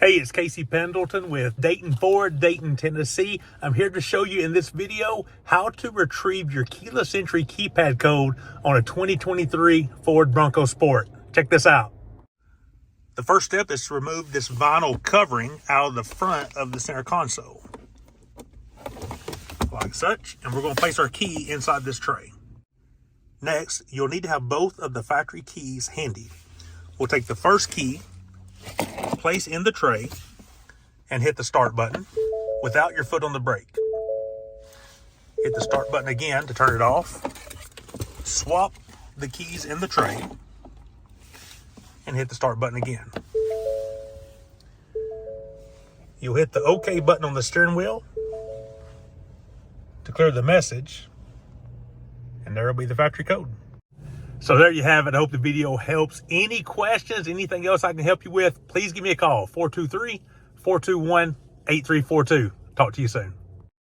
Hey, it's Casey Pendleton with Dayton Ford, Dayton, Tennessee. I'm here to show you in this video how to retrieve your keyless entry keypad code on a 2023 Ford Bronco Sport. Check this out. The first step is to remove this vinyl covering out of the front of the center console, like such, and we're going to place our key inside this tray. Next, you'll need to have both of the factory keys handy. We'll take the first key, place in the tray, and hit the start button without your foot on the brake. Hit the start button again to turn it off. Swap the keys in the tray and hit the start button again. You'll hit the OK button on the steering wheel to clear the message, and there will be the factory code. So there you have it. I hope the video helps. Any questions, anything else I can help you with, please give me a call, 423-421-8342. Talk to you soon.